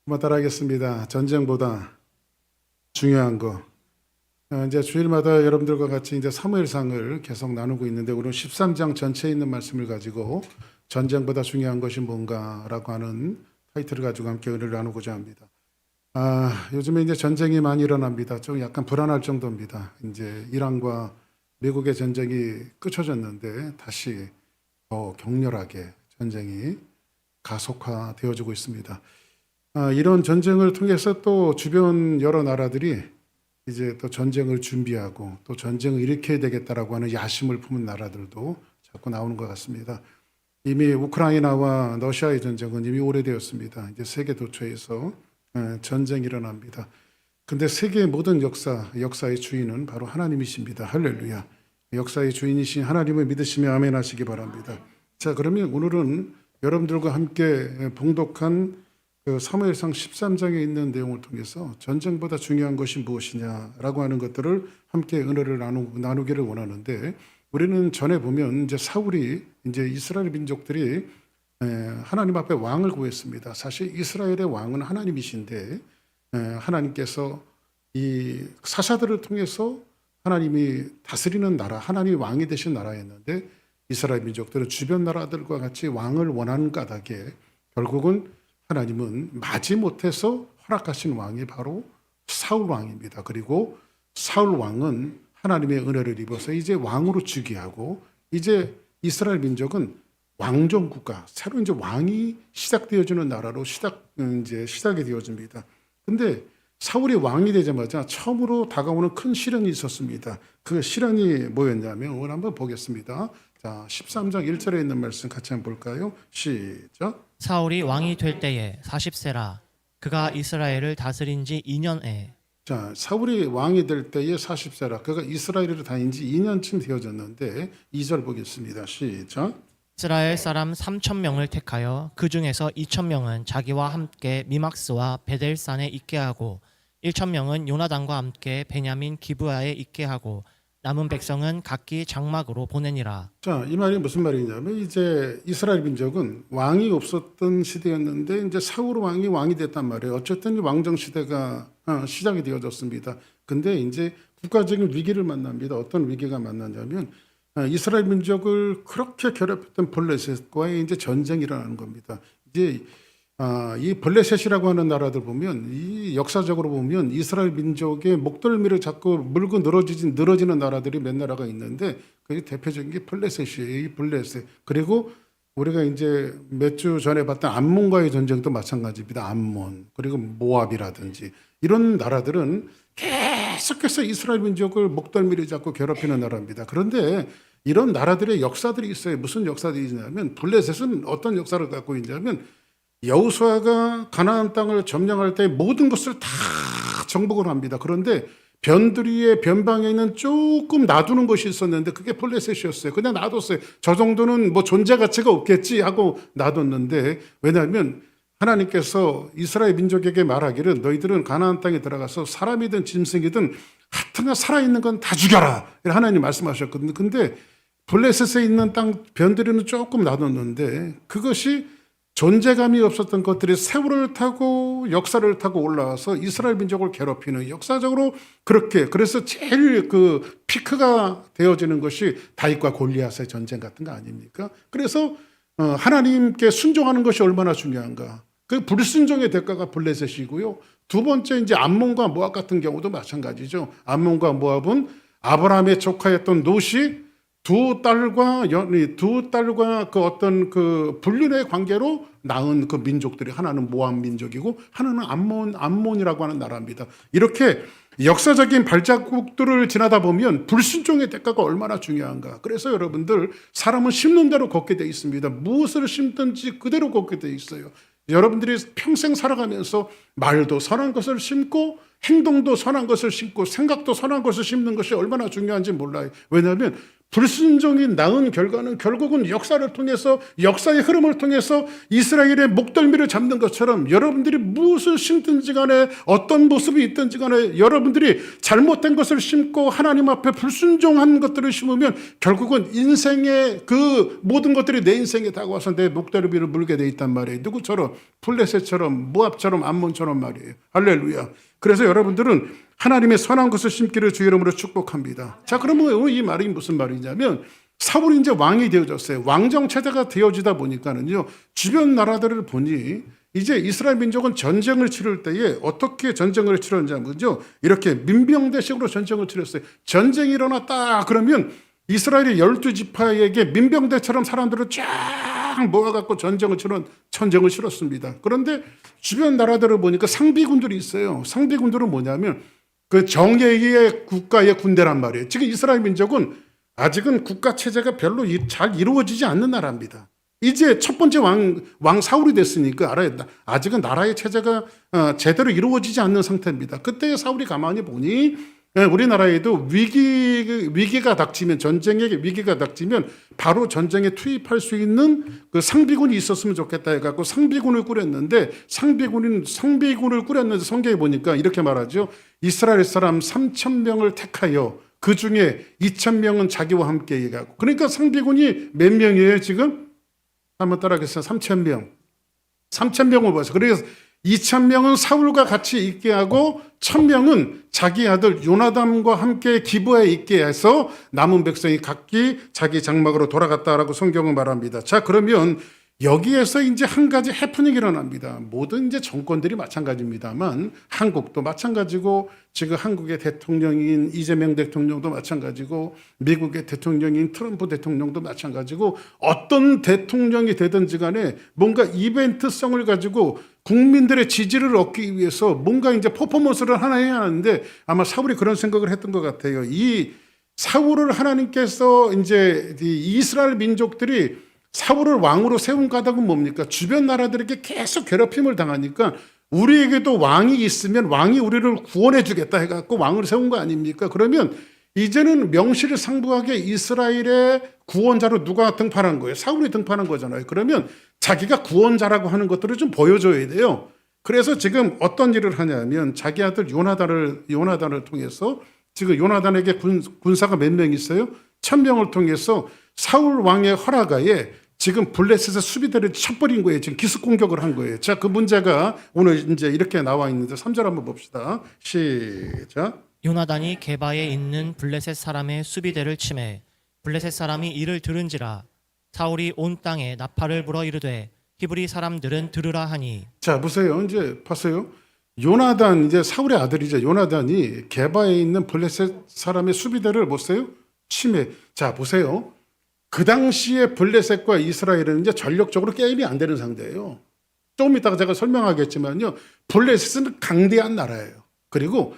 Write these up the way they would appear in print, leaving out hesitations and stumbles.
한번 따라하겠습니다. 전쟁보다 중요한 거. 이제 주일마다 여러분들과 같이 이제 사무엘상을 계속 나누고 있는데 오늘 13장 전체에 있는 말씀을 가지고 전쟁보다 중요한 것이 뭔가라고 하는 타이틀을 가지고 함께 은혜를 나누고자 합니다. 요즘에 이제 전쟁이 많이 일어납니다. 좀 약간 불안할 정도입니다. 이제 이란과 미국의 전쟁이 끝쳐졌는데 다시 더 격렬하게 전쟁이 가속화되어지고 있습니다. 이런 전쟁을 통해서 또 주변 여러 나라들이 이제 또 전쟁을 준비하고 또 전쟁을 일으켜야 되겠다라고 하는 야심을 품은 나라들도 자꾸 나오는 것 같습니다. 이미 우크라이나와 러시아의 전쟁은 이미 오래되었습니다. 이제 세계 도처에서 전쟁이 일어납니다. 근데 세계의 모든 역사의 주인은 바로 하나님이십니다. 할렐루야. 역사의 주인이신 하나님을 믿으시며 아멘 하시기 바랍니다. 자, 그러면 오늘은 여러분들과 함께 봉독한 그 사무엘상 13장에 있는 내용을 통해서 전쟁보다 중요한 것이 무엇이냐라고 하는 것들을 함께 은혜를 나누기를 원하는데, 우리는 전에 보면 이제 사울이 이제 이스라엘 민족들이 하나님 앞에 왕을 구했습니다. 사실 이스라엘의 왕은 하나님이신데 하나님께서 이 사사들을 통해서 하나님이 다스리는 나라, 하나님이 왕이 되신 나라였는데 이스라엘 민족들은 주변 나라들과 같이 왕을 원하는 까닭에 결국은 하나님은 마지못해서 허락하신 왕이 바로 사울 왕입니다. 그리고 사울 왕은 하나님의 은혜를 입어서 이제 왕으로 즉위하고 이제 이스라엘 민족은 왕정 국가, 새로 이제 왕이 시작되어지는 나라로 시작이 되어집니다. 근데 사울이 왕이 되자마자 처음으로 다가오는 큰 시련이 있었습니다. 그 시련이 뭐였냐면 오늘 한번 보겠습니다. 자, 13장 1절에 있는 말씀 같이 한번 볼까요? 시작. 사울이 왕이 될 때에 40세라. 그가 이스라엘을 다스린 지 2년에. 자, 사울이 왕이 될 때에 40세라. 그가 이스라엘을 다닌 지 2년쯤 되어졌는데 2절 보겠습니다. 시작. 이스라엘 사람 3,000명을 택하여 그 중에서 2,000명은 자기와 함께 미막스와 베델산에 있게 하고 1,000명은 요나단과 함께 베냐민 기브아에 있게 하고 남은 백성은 각기 장막으로 보내니라. 자, 이 말이 무슨 말이냐면 이제 이스라엘 민족은 왕이 없었던 시대였는데 이제 사울 왕이 됐단 말이에요. 어쨌든 왕정 시대가 시작이 되어졌습니다. 근데 이제 국가적인 위기를 만납니다. 어떤 위기가 만났냐면 이스라엘 민족을 그렇게 괴롭혔던 블레셋과의 이제 전쟁이 일어나는 겁니다. 이제 이 블레셋이라고 하는 나라들 보면 이 역사적으로 보면 이스라엘 민족의 목덜미를 잡고 물고 늘어지는 나라들이 몇 나라가 있는데 그 대표적인 게 블레셋이에요. 이 블레셋. 그리고 우리가 이제 몇 주 전에 봤던 암몬과의 전쟁도 마찬가지입니다. 암몬. 그리고 모압이라든지 이런 나라들은 계속해서 이스라엘 민족을 목덜미를 잡고 괴롭히는 나라입니다. 그런데 이런 나라들의 역사들이 있어요. 무슨 역사들이 있냐면 블레셋은 어떤 역사를 갖고 있냐면 여호수아가 가나안 땅을 점령할 때 모든 것을 다 정복을 합니다. 그런데 변두리의 변방에 있는 조금 놔두는 것이 있었는데 그게 블레셋이었어요. 그냥 놔뒀어요. 저 정도는 뭐 존재 가치가 없겠지 하고 놔뒀는데, 왜냐하면 하나님께서 이스라엘 민족에게 말하기를 너희들은 가나안 땅에 들어가서 사람이든 짐승이든 하여튼 살아있는 건 다 죽여라. 하나님 말씀하셨거든요. 근데 블레셋에 있는 땅 변두리는 조금 놔뒀는데 그것이 존재감이 없었던 것들이 세월을 타고 역사를 타고 올라와서 이스라엘 민족을 괴롭히는, 역사적으로 그렇게, 그래서 제일 그 피크가 되어지는 것이 다윗과 골리앗의 전쟁 같은 거 아닙니까? 그래서 하나님께 순종하는 것이 얼마나 중요한가. 그 불순종의 대가가 블레셋이고요. 두 번째 이제 암몬과 모압 같은 경우도 마찬가지죠. 암몬과 모압은 아브라함의 조카였던 롯이 두 딸과 그 어떤 그 불륜의 관계로 낳은 그 민족들이, 하나는 모압 민족이고 하나는 암몬이라고 하는 나라입니다. 이렇게 역사적인 발자국들을 지나다 보면 불순종의 대가가 얼마나 중요한가. 그래서 여러분들, 사람은 심는 대로 걷게 돼 있습니다. 무엇을 심든지 그대로 걷게 돼 있어요. 여러분들이 평생 살아가면서 말도 선한 것을 심고 행동도 선한 것을 심고 생각도 선한 것을 심는 것이 얼마나 중요한지 몰라요. 왜냐하면 불순종이 낳은 결과는 결국은 역사를 통해서 역사의 흐름을 통해서 이스라엘의 목덜미를 잡는 것처럼 여러분들이 무엇을 심든지 간에 어떤 모습이 있든지 간에 여러분들이 잘못된 것을 심고 하나님 앞에 불순종한 것들을 심으면 결국은 인생의 그 모든 것들이 내 인생에 다가와서 내 목덜미를 물게 돼 있단 말이에요. 누구처럼? 블레셋처럼, 모압처럼, 암몬처럼 말이에요. 할렐루야. 그래서 여러분들은 하나님의 선한 것을 심기를 주의 이름으로 축복합니다. 자, 그러면 이 말이 무슨 말이냐면 사울이 이제 왕이 되어졌어요. 왕정 체제가 되어지다 보니까는요, 주변 나라들을 보니 이제 이스라엘 민족은 전쟁을 치를 때에 어떻게 전쟁을 치렀냐면요, 이렇게 민병대식으로 전쟁을 치렀어요. 전쟁이 일어났다 그러면 이스라엘의 12지파에게 민병대처럼 사람들을 쫙 모아갖고 전쟁을 치렀습니다. 그런데 주변 나라들을 보니까 상비군들이 있어요. 상비군들은 뭐냐면 그 정예의 국가의 군대란 말이에요. 지금 이스라엘 민족은 아직은 국가 체제가 별로 잘 이루어지지 않는 나라입니다. 이제 첫 번째 왕 사울이 됐으니까 알아요. 아직은 나라의 체제가 제대로 이루어지지 않는 상태입니다. 그때 사울이 가만히 보니 우리나라에도 위기가 닥치면, 전쟁의 위기가 닥치면 바로 전쟁에 투입할 수 있는 그 상비군이 있었으면 좋겠다 해갖고 상비군을 꾸렸는데 상비군을 꾸렸는데 성경에 보니까 이렇게 말하죠. 이스라엘 사람 3,000명을 택하여 그 중에 2,000명은 자기와 함께 해가고. 그러니까 상비군이 몇 명이에요 지금? 한번 따라하겠어요. 3,000명. 3,000명을 봐서. 그래서 2,000명은 사울과 같이 있게 하고 1,000명은 자기 아들 요나단과 함께 기브아에 있게 해서 남은 백성이 각기 자기 장막으로 돌아갔다라고 성경은 말합니다. 자, 그러면 여기에서 이제 한 가지 해프닝이 일어납니다. 모든 이제 정권들이 마찬가지입니다만 한국도 마찬가지고 지금 한국의 대통령인 이재명 대통령도 마찬가지고 미국의 대통령인 트럼프 대통령도 마찬가지고 어떤 대통령이 되든지 간에 뭔가 이벤트성을 가지고 국민들의 지지를 얻기 위해서 뭔가 이제 퍼포먼스를 하나 해야 하는데 아마 사울이 그런 생각을 했던 것 같아요. 이 사울을 하나님께서 이제 이스라엘 민족들이 사울을 왕으로 세운 까닭은 뭡니까? 주변 나라들에게 계속 괴롭힘을 당하니까 우리에게도 왕이 있으면 왕이 우리를 구원해 주겠다 해갖고 왕을 세운 거 아닙니까? 그러면 이제는 명실상부하게 이스라엘의 구원자로 누가 등판한 거예요? 사울이 등판한 거잖아요. 그러면 자기가 구원자라고 하는 것들을 좀 보여줘야 돼요. 그래서 지금 어떤 일을 하냐면 자기 아들 요나단을 통해서 지금 요나단에게 군사가 몇 명 있어요? 1,000명을 통해서 사울 왕의 허락하에 지금 블레셋의 수비대를 쳐버린 거예요. 지금 기습 공격을 한 거예요. 자, 그 문제가 오늘 이제 이렇게 나와 있는데 3절 한번 봅시다. 시작. 요나단이 게바에 있는 블레셋 사람의 수비대를 치매 블레셋 사람이 이를 들은지라 사울이 온 땅에 나팔을 불어 이르되 히브리 사람들은 들으라 하니. 자, 보세요. 이제 봤어요. 요나단, 이제 사울의 아들이죠. 요나단이 게바에 있는 블레셋 사람의 수비대를 보세요. 치매. 자, 보세요. 그 당시에 블레셋과 이스라엘은 이제 전력적으로 게임이 안 되는 상태예요. 조금 이따가 제가 설명하겠지만요. 블레셋은 강대한 나라예요. 그리고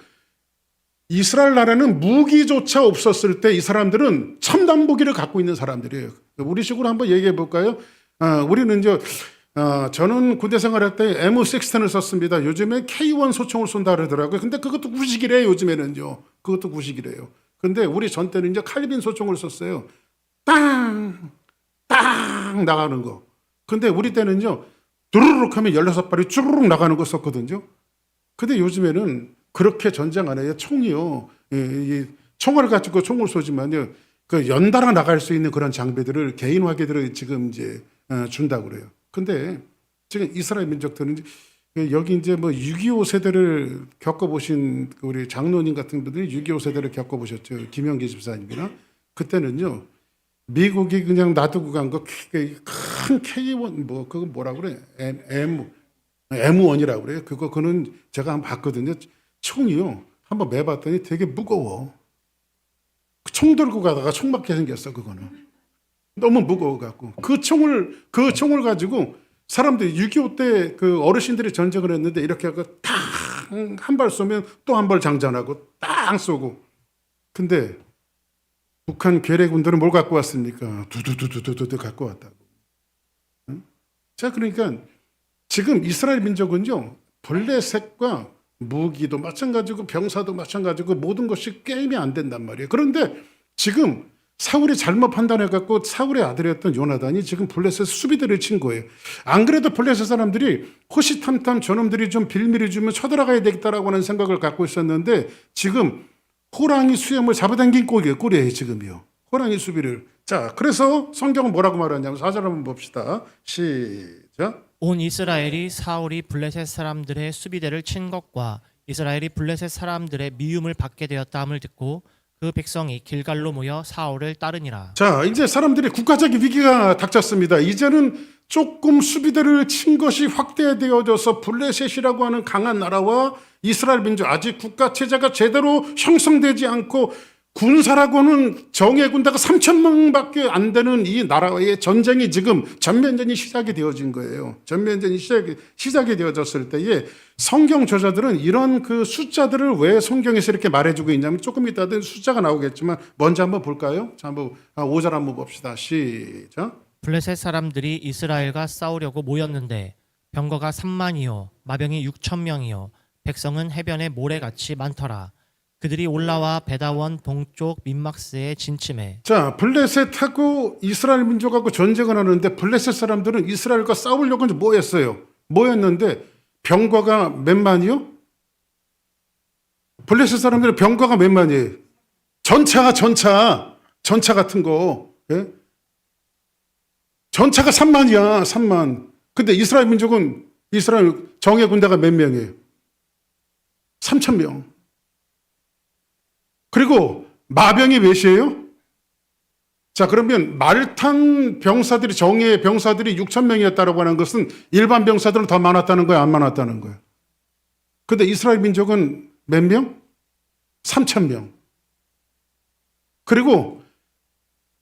이스라엘 나라는 무기조차 없었을 때 이 사람들은 첨단 무기를 갖고 있는 사람들이에요. 우리 식으로 한번 얘기해 볼까요? 우리는 이제 저는 군대 생활할 때 M16을 썼습니다. 요즘에 K1 소총을 쏜다 그러더라고요. 근데 그것도 구식이래요. 요즘에는요. 그것도 구식이래요. 근데 우리 전 때는 이제 칼빈 소총을 썼어요. 땅! 땅! 나가는 거. 근데 우리 때는요, 두루룩 하면 16발이 쭈루룩 나가는 거 썼거든요. 근데 요즘에는 그렇게 전쟁 안 해요. 총이요. 총알을 가지고 총을 쏘지만요, 그 연달아 나갈 수 있는 그런 장비들을 개인 화기들을 지금 이제 준다고 그래요. 근데 지금 이스라엘 민족들은 여기 이제 뭐 6.25 세대를 겪어보신 우리 장로님 같은 분들이 6.25 세대를 겪어보셨죠. 김영기 집사님이나. 그때는요, 미국이 그냥 놔두고 간 거 큰 K1 뭐 그거 뭐라 그래? M1이라고 그래요. 그거는 제가 한번 봤거든요. 총이요. 한번 매봤더니 되게 무거워. 총 들고 가다가 총 맞게 생겼어. 그거는 너무 무거워 갖고 그 총을 가지고 사람들이 6.25 때 그 어르신들이 전쟁을 했는데 이렇게 하고 한 발 쏘면 또 한 발 장전하고 땅 쏘고. 근데 북한 괴뢰군들은 뭘 갖고 왔습니까? 두두두두두두 갖고 왔다고. 응? 자, 그러니까 지금 이스라엘 민족은요, 블레셋과 무기도 마찬가지고 병사도 마찬가지고 모든 것이 게임이 안 된단 말이에요. 그런데 지금 사울이 잘못 판단해갖고 사울의 아들이었던 요나단이 지금 블레셋 수비대를 친 거예요. 안 그래도 블레셋 사람들이 호시탐탐 저놈들이 좀 빌미를 주면 쳐들어가야 되겠다라고 하는 생각을 갖고 있었는데 지금 호랑이 수염을 잡아당긴 꼴이에요 지금요. 호랑이 수비를. 자, 그래서 성경은 뭐라고 말하냐면 4절 한번 봅시다. 시작. 온 이스라엘이 사울이 블레셋 사람들의 수비대를 친 것과 이스라엘이 블레셋 사람들의 미움을 받게 되었다함을 듣고 그 백성이 길갈로 모여 사울을 따르니라. 자, 이제 사람들이 국가적인 위기가 닥쳤습니다. 이제는 조금 수비대를 친 것이 확대되어져서 블레셋이라고 하는 강한 나라와 이스라엘 민족, 아직 국가 체제가 제대로 형성되지 않고 군사라고는 정예 군대가 3,000명밖에 안 되는 이 나라의 전쟁이 지금 전면전이 시작이 되어진 거예요. 전면전이 시작이 되어졌을 때에 성경 저자들은 이런 그 숫자들을 왜 성경에서 이렇게 말해주고 있냐면 조금 이따 숫자가 나오겠지만 먼저 한번 볼까요? 자, 한번 5절 한번 봅시다. 시작. 블레셋 사람들이 이스라엘과 싸우려고 모였는데 병거가 3만이요 마병이 6,000명이요 백성은 해변에 모래같이 많더라. 그들이 올라와 베다원 동쪽 민막스에 진침해. 자, 블레셋하고 이스라엘 민족하고 전쟁을 하는데 블레셋 사람들은 이스라엘과 싸우려고 뭐 했어요? 뭐였는데 병거가 몇 만이요? 블레셋 사람들은 병거가 몇 만이에요? 전차 같은 거. 예? 전차가 3만이야, 3만. 근데 이스라엘 민족은 이스라엘 정예 군대가 몇 명이에요? 3,000명. 그리고 마병이 몇이에요? 자, 그러면 말탄 병사들이 정예 병사들이 6,000명이었다라고 하는 것은 일반 병사들은 더 많았다는 거야, 안 많았다는 거야? 근데 이스라엘 민족은 몇 명? 3,000명. 그리고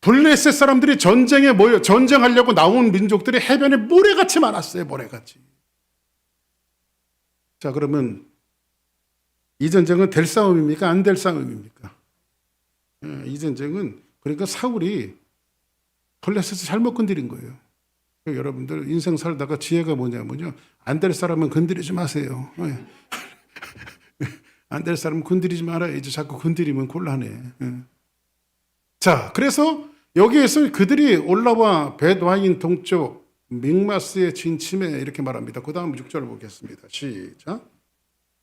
블레셋 사람들이 전쟁에 모여 전쟁하려고 나온 민족들이 해변에 모래같이 많았어요. 모래같이. 자, 그러면 이 전쟁은 될 싸움입니까? 안 될 싸움입니까? 이 전쟁은 그러니까 사울이 블레셋을 잘못 건드린 거예요. 여러분들 인생 살다가 지혜가 뭐냐면요. 안 될 사람은 건드리지 마세요. 안 될 사람은 건드리지 말아야지. 자꾸 건드리면 곤란해. 자, 그래서 여기에서 그들이 올라와 벳와인 동쪽 믹마스에 진침해 이렇게 말합니다. 그 다음 6절 보겠습니다. 시작.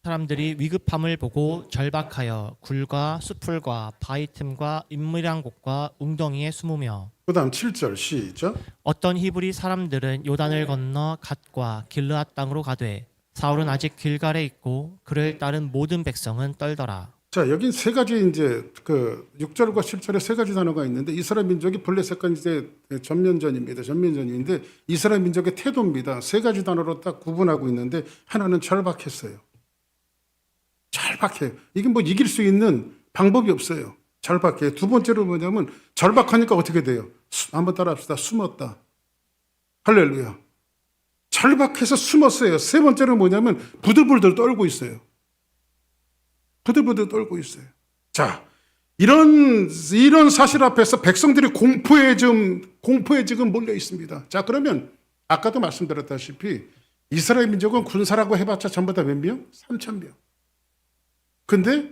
사람들이 위급함을 보고 절박하여 굴과 수풀과 바위 틈과 인물한 곳과 웅덩이에 숨으며. 그 다음 7절 시작. 어떤 히브리 사람들은 요단을 건너 갓과 길르앗 땅으로 가되 사울은 아직 길갈에 있고 그를 따른 모든 백성은 떨더라. 자, 여긴 세 가지 이제 그 6절과 7절에 세 가지 단어가 있는데 이스라엘 민족이 블레셋과 이제 전면전입니다. 전면전인데 이스라엘 민족의 태도입니다. 세 가지 단어로 딱 구분하고 있는데 하나는 절박했어요. 절박해요. 이게 뭐 이길 수 있는 방법이 없어요. 절박해요. 두 번째로 뭐냐면 절박하니까 어떻게 돼요? 한번 따라합시다. 숨었다. 할렐루야. 절박해서 숨었어요. 세 번째로 뭐냐면 부들부들 떨고 있어요. 부들부들 떨고 있어요. 자, 이런 사실 앞에서 백성들이 공포에 지금 몰려 있습니다. 자, 그러면 아까도 말씀드렸다시피 이스라엘 민족은 군사라고 해봤자 전부 다 몇 명? 3,000명. 근데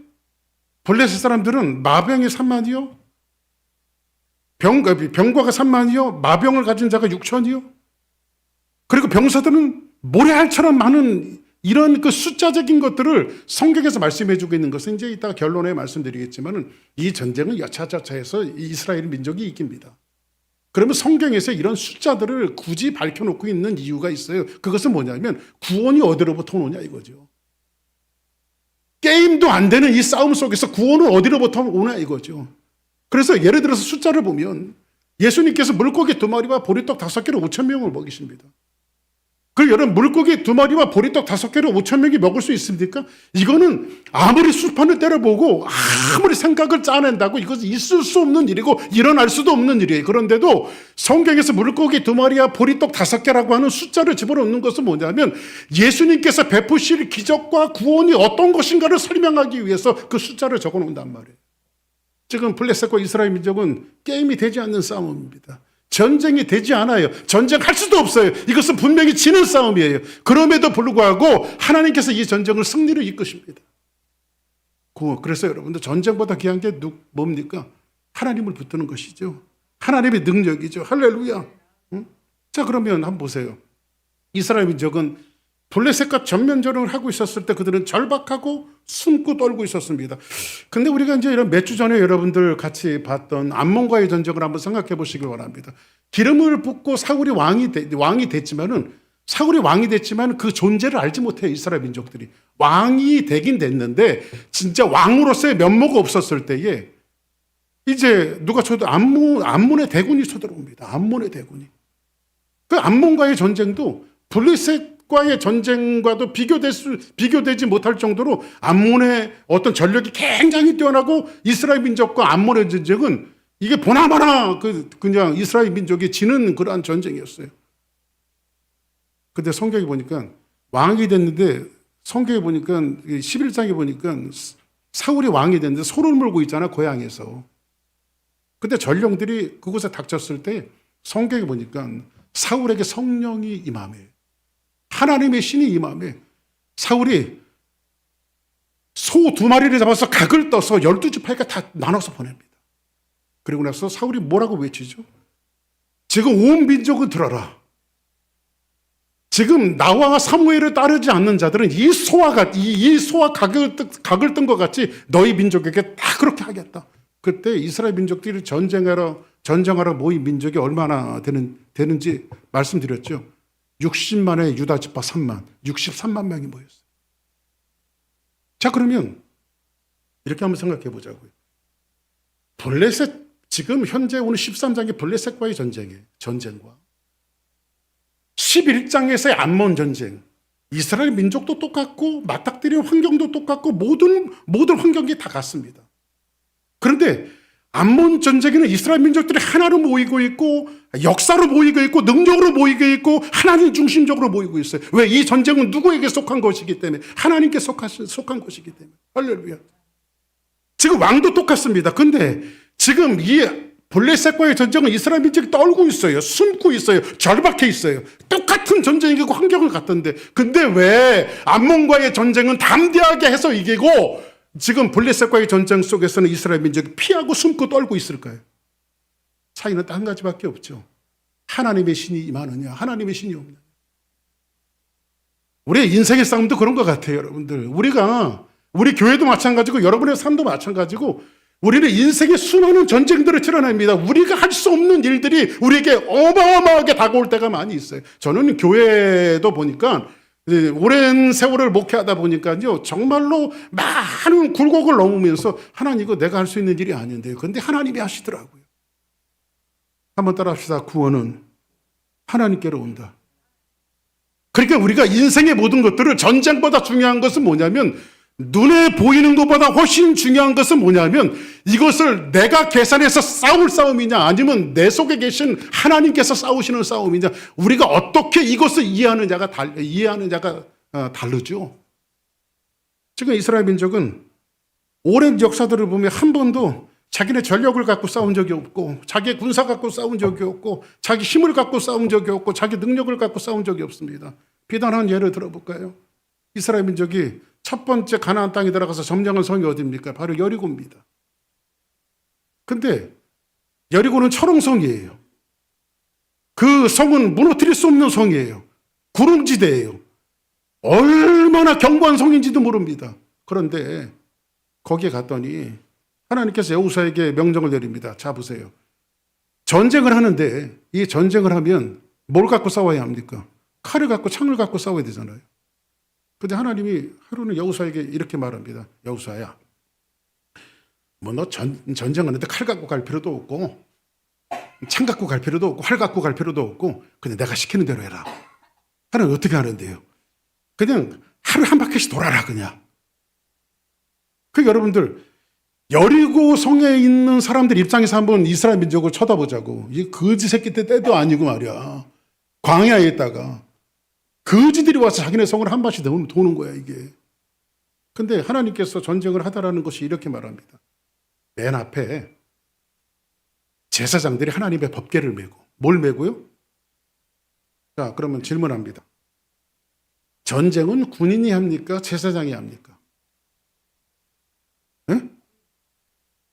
블레셋 사람들은 마병이 3만이요? 병과가 3만이요? 마병을 가진 자가 6천이요? 그리고 병사들은 모래알처럼 많은 이런 그 숫자적인 것들을 성경에서 말씀해주고 있는 것은 이제 이따가 결론에 말씀드리겠지만은 이 전쟁은 여차저차해서 이스라엘 민족이 이깁니다. 그러면 성경에서 이런 숫자들을 굳이 밝혀놓고 있는 이유가 있어요. 그것은 뭐냐면 구원이 어디로부터 오느냐 이거죠. 게임도 안 되는 이 싸움 속에서 구원은 어디로부터 오냐 이거죠. 그래서 예를 들어서 숫자를 보면 예수님께서 물고기 2마리와 보리떡 5개로 5,000명을 먹이십니다. 그 여러분 물고기 2마리와 보리떡 5개로 5,000명이 먹을 수 있습니까? 이거는 아무리 수판을 때려보고 아무리 생각을 짜낸다고 이것은 있을 수 없는 일이고 일어날 수도 없는 일이에요. 그런데도 성경에서 물고기 2마리와 보리떡 5개라고 하는 숫자를 집어넣는 것은 뭐냐면 예수님께서 베푸실 기적과 구원이 어떤 것인가를 설명하기 위해서 그 숫자를 적어놓는단 말이에요. 지금 블레셋과 이스라엘 민족은 게임이 되지 않는 싸움입니다. 전쟁이 되지 않아요. 전쟁할 수도 없어요. 이것은 분명히 지는 싸움이에요. 그럼에도 불구하고 하나님께서 이 전쟁을 승리로 이끄십니다. 그래서 여러분들 전쟁보다 귀한 게 뭡니까? 하나님을 붙드는 것이죠. 하나님의 능력이죠. 할렐루야. 응? 자, 그러면 한번 보세요. 이스라엘 민족은 블레셋과 전면전을 하고 있었을 때 그들은 절박하고 숨고 떨고 있었습니다. 근데 우리가 이제 이런 몇 주 전에 여러분들 같이 봤던 암몬과의 전쟁을 한번 생각해 보시기 바랍니다. 기름을 붓고 사울이 왕이 됐지만은 사울이 왕이 됐지만 그 존재를 알지 못해요. 이스라엘 민족들이. 왕이 되긴 됐는데 진짜 왕으로서의 면모가 없었을 때에 이제 누가 암몬의 대군이 쳐들어옵니다. 암몬의 대군이. 그 암몬과의 전쟁도 블레셋과의 전쟁과도 비교되지 못할 정도로 암몬의 어떤 전력이 굉장히 뛰어나고 이스라엘 민족과 암몬의 전쟁은 이게 보나마나 그냥 이스라엘 민족이 지는 그러한 전쟁이었어요. 근데 성경에 보니까 왕이 됐는데 성경에 보니까 11장에 보니까 사울이 왕이 됐는데 소를 물고 있잖아, 고향에서. 근데 전령들이 그곳에 닥쳤을 때 성경에 보니까 사울에게 성령이 임함에 하나님의 신이 임함에 사울이 소 2마리를 잡아서 각을 떠서 12지파에게 다 나눠서 보냅니다. 그리고 나서 사울이 뭐라고 외치죠? 지금 온 민족은 들어라. 지금 나와 사무엘을 따르지 않는 자들은 이 소와 각을 뜬 것 같이 너희 민족에게 다 그렇게 하겠다. 그때 이스라엘 민족들이 전쟁하러 모인 민족이 얼마나 되는지 말씀드렸죠. 60만의 유다 지파 3만, 63만 명이 모였어요. 자, 그러면 이렇게 한번 생각해 보자고요. 블레셋, 지금 현재 오늘 13장의 블레셋과의 전쟁과 11장에서의 암몬 전쟁, 이스라엘 민족도 똑같고 맞닥뜨린 환경도 똑같고 모든 환경이 다 같습니다. 그런데 암몬 전쟁에는 이스라엘 민족들이 하나로 모이고 있고 역사로 모이고 있고 능력으로 모이고 있고 하나님 중심적으로 모이고 있어요. 왜? 이 전쟁은 누구에게 속한 것이기 때문에, 하나님께 속한 것이기 때문에. 할렐루야. 지금 왕도 똑같습니다. 근데 지금 이 블레셋과의 전쟁은 이스라엘 민족이 떨고 있어요. 숨고 있어요. 절박해 있어요. 똑같은 전쟁이고 환경을 갖던데, 근데 왜 암몬과의 전쟁은 담대하게 해서 이기고 지금 블레셋과의 전쟁 속에서는 이스라엘 민족이 피하고 숨고 떨고 있을까요? 차이는 딱 한 가지밖에 없죠. 하나님의 신이 임하느냐, 하나님의 신이 없느냐. 우리의 인생의 싸움도 그런 것 같아요, 여러분들. 우리 교회도 마찬가지고 여러분의 삶도 마찬가지고 우리는 인생의 수많은 전쟁들을 치러냅니다. 우리가 할 수 없는 일들이 우리에게 어마어마하게 다가올 때가 많이 있어요. 저는 교회도 보니까 오랜 세월을 목회하다 보니까요, 정말로 많은 굴곡을 넘으면서 하나님, 이거 내가 할 수 있는 일이 아닌데요. 그런데 하나님이 하시더라고요. 한번 따라합시다. 구원은 하나님께로 온다. 그러니까 우리가 인생의 모든 것들을, 전쟁보다 중요한 것은 뭐냐면, 눈에 보이는 것보다 훨씬 중요한 것은 뭐냐면, 이것을 내가 계산해서 싸울 싸움이냐, 아니면 내 속에 계신 하나님께서 싸우시는 싸움이냐, 우리가 어떻게 이것을 이해하느냐가 다르죠. 지금 이스라엘 민족은 오랜 역사들을 보면 한 번도 자기네 전력을 갖고 싸운 적이 없고, 자기 군사 갖고 싸운 적이 없고, 자기 힘을 갖고 싸운 적이 없고, 자기 능력을 갖고 싸운 적이 없습니다. 비단한 예를 들어볼까요? 이스라엘 민족이 첫 번째 가나안 땅에 들어가서 점령한 성이 어디입니까? 바로 여리고입니다. 근데 여리고는 철옹성이에요. 그 성은 무너뜨릴 수 없는 성이에요. 구름지대예요. 얼마나 견고한 성인지도 모릅니다. 그런데 거기에 갔더니 하나님께서 여호수아에게 명령을 내립니다. 자, 보세요. 전쟁을 하는데 이 전쟁을 하면 뭘 갖고 싸워야 합니까? 칼을 갖고 창을 갖고 싸워야 되잖아요. 근데 하나님이 하루는 여호수아에게 이렇게 말합니다. 여호수아야, 뭐 너 전쟁하는데 칼 갖고 갈 필요도 없고 창 갖고 갈 필요도 없고 활 갖고 갈 필요도 없고 그냥 내가 시키는 대로 해라. 하나님 어떻게 하는데요? 그냥 하루 한 바퀴씩 돌아라 그냥. 그 여러분들, 여리고 성에 있는 사람들 입장에서 한번 이스라엘 민족을 쳐다보자고. 이 거지 새끼 때도 아니고 말이야. 광야에 있다가 거지들이 와서 자기네 성을 한 번씩 도는 거야 이게. 근데 하나님께서 전쟁을 하다라는 것이 이렇게 말합니다. 맨 앞에 제사장들이 하나님의 법궤를 메고. 뭘 메고요? 자, 그러면 질문합니다. 전쟁은 군인이 합니까? 제사장이 합니까? 네?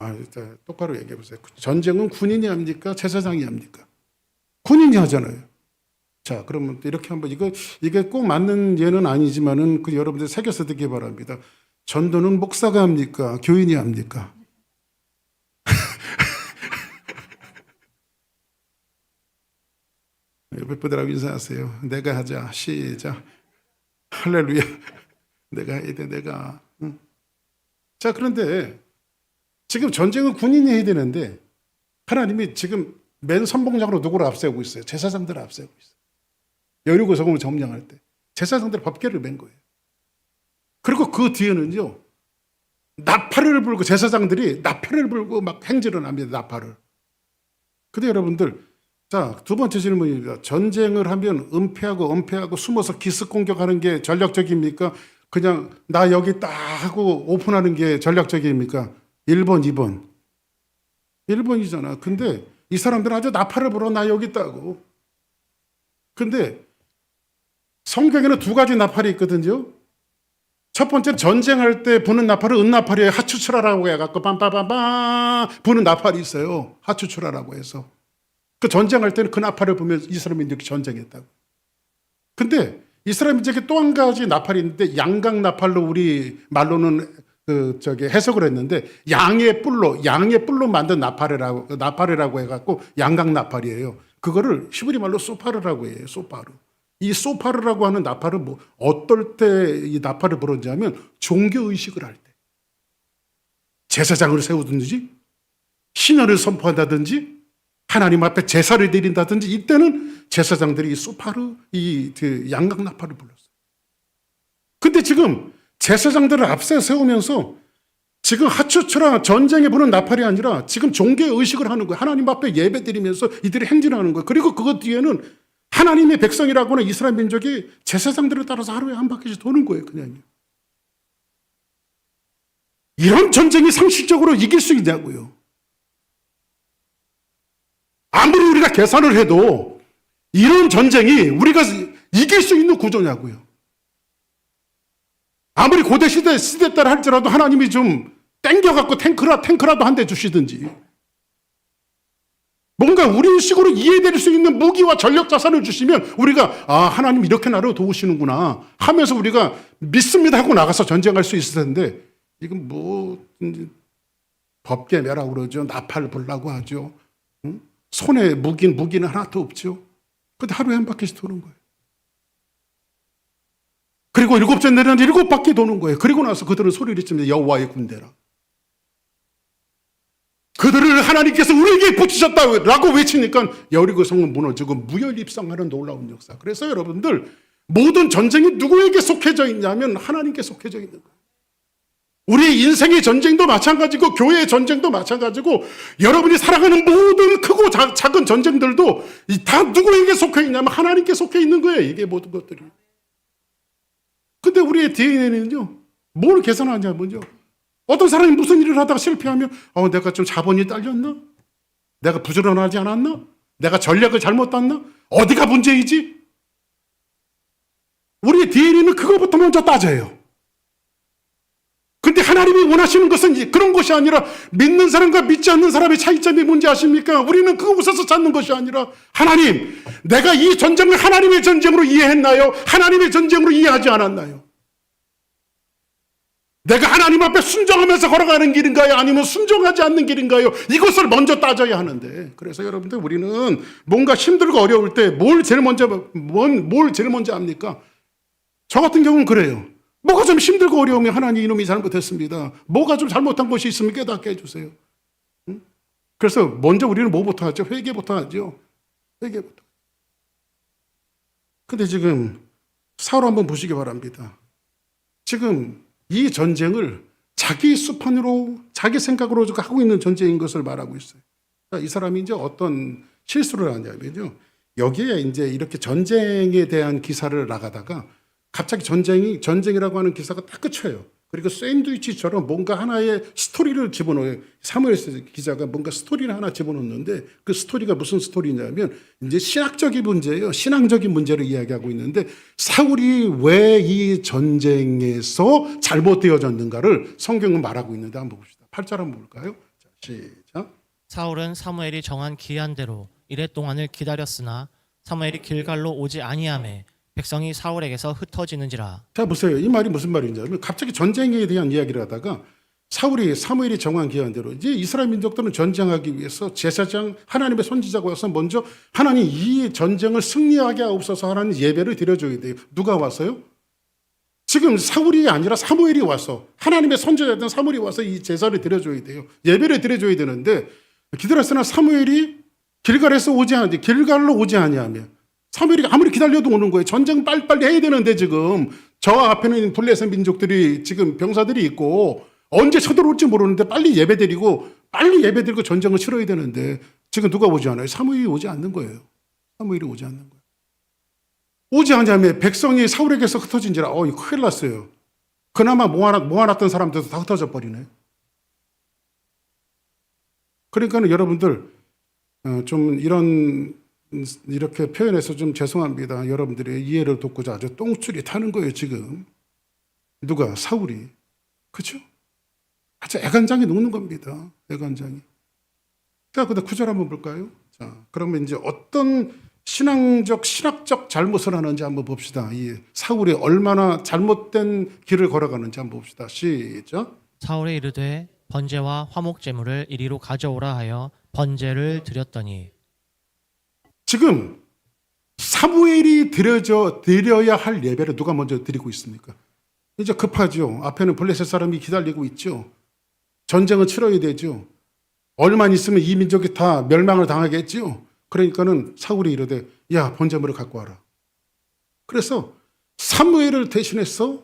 진짜 똑바로 얘기해 보세요. 전쟁은 군인이 합니까? 제사장이 합니까? 군인이 하잖아요. 자, 그러면 이렇게 한번 이게 꼭 맞는 예는 아니지만은 여러분들 새겨서 듣기 바랍니다. 전도는 목사가 합니까? 교인이 합니까? 옆에 분들하고 인사하세요. 내가 하자. 시작. 할렐루야. 내가 해야 돼. 내가. 응. 자, 그런데 지금 전쟁은 군인이 해야 되는데 하나님이 지금 맨 선봉장으로 누구를 앞세우고 있어요? 제사장들을 앞세우고 있어요. 여리고 성읍을 점령할 때 제사장들 법궤를 맨 거예요. 그리고 그 뒤에는요, 나팔을 불고 제사장들이 나팔을 불고 막 행진을 합니다. 나팔을. 근데 여러분들, 자, 두 번째 질문입니다. 전쟁을 하면 은폐하고 숨어서 기습 공격하는 게 전략적입니까? 그냥 나 여기 딱 하고 오픈하는 게 전략적입니까? 1번, 2번. 1번이잖아. 근데 이 사람들은 아주 나팔을 불어. 나 여기 있다고. 근데 성경에는 두 가지 나팔이 있거든요. 첫 번째는 전쟁할 때 부는 나팔은 은나팔이에요. 하추추라라고 해갖고 빰빰빰빰 부는 나팔이 있어요. 하추추라라고 해서. 그 전쟁할 때는 그 나팔을 보면 이스라엘 민족이 전쟁했다고. 근데 이스라엘 민족에 또 한 가지 나팔이 있는데 양각 나팔로 우리 말로는 해석을 했는데 양의 뿔로 만든 나팔이라고 해갖고 양각 나팔이에요. 그거를 히브리 말로 소파르라고 해요. 소파르. 이 소파르라고 하는 나팔은 어떨 때 이 나팔을 부르냐면 종교 의식을 할 때, 제사장을 세우든지 신년을 선포한다든지 하나님 앞에 제사를 드린다든지 이때는 제사장들이 이 소파르 양각 나팔을 불렀어요. 근데 지금 제사장들을 앞세 세우면서 지금 하추추라 전쟁에 부는 나팔이 아니라 지금 종교 의식을 하는 거예요. 하나님 앞에 예배 드리면서 이들이 행진하는 거예요. 그리고 그것 뒤에는 하나님의 백성이라고 하는 이스라엘 민족이 제사장들을 따라서 하루에 한 바퀴씩 도는 거예요. 그냥요. 이런 전쟁이 상식적으로 이길 수 있냐고요. 아무리 우리가 계산을 해도 이런 전쟁이 우리가 이길 수 있는 구조냐고요. 아무리 고대 시대 때라 할지라도 하나님이 좀 땡겨갖고 탱크라도 한 대 주시든지 뭔가 우리식으로 이해될 수 있는 무기와 전력 자산을 주시면 우리가 하나님 이렇게 나를 도우시는구나 하면서 우리가 믿습니다 하고 나가서 전쟁할 수 있을 텐데 이건 법계매라고 그러죠. 나팔 불라고 하죠. 응? 손에 무기는 하나도 없죠. 근데 하루에 한 바퀴씩 도는 거예요. 그리고 7째 내려는 7바퀴 도는 거예요. 그리고 나서 그들은 소리를 칩니다. 여호와의 군대라. 그들을 하나님께서 우리에게 붙이셨다고 외치니까 여리고 성은 무너지고 무혈입성하는 놀라운 역사. 그래서 여러분들 모든 전쟁이 누구에게 속해져 있냐면 하나님께 속해져 있는 거예요. 우리의 인생의 전쟁도 마찬가지고 교회의 전쟁도 마찬가지고 여러분이 살아가는 모든 크고 작은 전쟁들도 다 누구에게 속해 있냐면 하나님께 속해 있는 거예요. 이게 모든 것들이. 근데 우리의 DNA는요. 뭘 계산하냐면요. 어떤 사람이 무슨 일을 하다가 실패하면 내가 좀 자본이 딸렸나? 내가 부지런하지 않았나? 내가 전략을 잘못 땄나? 어디가 문제이지? 우리의 DNA는 그거부터 먼저 따져요. 근데 하나님이 원하시는 것은 그런 것이 아니라 믿는 사람과 믿지 않는 사람의 차이점이 뭔지 아십니까? 우리는 그곳에서 찾는 것이 아니라 하나님, 내가 이 전쟁을 하나님의 전쟁으로 이해했나요? 하나님의 전쟁으로 이해하지 않았나요? 내가 하나님 앞에 순종하면서 걸어가는 길인가요? 아니면 순종하지 않는 길인가요? 이것을 먼저 따져야 하는데 그래서 여러분들 우리는 뭔가 힘들고 어려울 때 뭘 제일 먼저 합니까? 저 같은 경우는 그래요. 뭐가 좀 힘들고 어려우면 하나님 이놈이 잘못했습니다. 뭐가 좀 잘못한 것이 있으면 깨닫게 해주세요. 응? 그래서 먼저 우리는 뭐부터 하죠? 회개부터 하죠. 회개부터. 근데 지금 사울 한번 보시기 바랍니다. 지금 이 전쟁을 자기 수판으로 자기 생각으로 하고 있는 전쟁인 것을 말하고 있어요. 이 사람이 이제 어떤 실수를 하냐면요. 여기에 이제 이렇게 전쟁에 대한 기사를 나가다가 갑자기 전쟁이라고 하는 기사가 딱 끝쳐요. 그리고 샌드위치처럼 뭔가 하나의 스토리를 집어넣어요. 사무엘 기자가 뭔가 스토리를 하나 집어넣는데 그 스토리가 무슨 스토리냐면 이제 신학적인 문제예요. 신앙적인 문제를 이야기하고 있는데 사울이 왜 이 전쟁에서 잘못되어졌는가를 성경은 말하고 있는데 한번 봅시다. 8절 한번 볼까요? 자, 시작. 사울은 사무엘이 정한 기한대로 이레 동안을 기다렸으나 사무엘이 길갈로 오지 아니하매 백성이 사울에게서 흩어지는지라. 자 보세요. 이 말이 무슨 말이냐면 갑자기 전쟁에 대한 이야기를 하다가 사무엘이 정한 기한대로 이제 이스라엘 민족들은 전쟁하기 위해서 제사장 하나님의 선지자가 와서 먼저 하나님 이 전쟁을 승리하게 하옵소서 하나님 예배를 드려줘야 돼요. 누가 와서요? 지금 사울이 아니라 사무엘이 와서 하나님의 선지자였던 사무엘이 와서 이 제사를 드려줘야 돼요. 예배를 드려줘야 되는데 기다렸으나 사무엘이 길갈로 오지 아니하며 사무엘이 아무리 기다려도 오는 거예요. 전쟁 빨리빨리 해야 되는데 지금 저 앞에는 블레셋 민족들이 지금 병사들이 있고 언제 쳐들어올지 모르는데 빨리 예배드리고 전쟁을 치러야 되는데 지금 누가 오지 않아요? 사무엘이 오지 않는 거예요. 사무엘이 오지 않는 거예요. 오지 않냐면 백성이 사울에게서 흩어진지라 큰일 났어요. 그나마 모아놨던 사람들도 다 흩어져 버리네. 그러니까 여러분들 좀 이렇게 표현해서 좀 죄송합니다. 여러분들의 이해를 돕고자 아주 똥줄이 타는 거예요 지금. 누가? 사울이. 그렇죠? 아주 애간장이 녹는 겁니다. 애간장이. 자, 그다음 9절 한번 볼까요? 자, 그러면 이제 어떤 신학적 잘못을 하는지 한번 봅시다. 이 사울이 얼마나 잘못된 길을 걸어가는지 한번 봅시다. 시작. 사울이 이르되 번제와 화목 제물을 이리로 가져오라 하여 번제를 드렸더니. 지금 사무엘이 드려야 할 예배를 누가 먼저 드리고 있습니까? 이제 급하죠. 앞에는 블레셋 사람이 기다리고 있죠. 전쟁을 치러야 되죠. 얼마 있으면 이 민족이 다 멸망을 당하겠죠. 그러니까는 사울이 이르되 야 번제물을 갖고 와라. 그래서 사무엘을 대신해서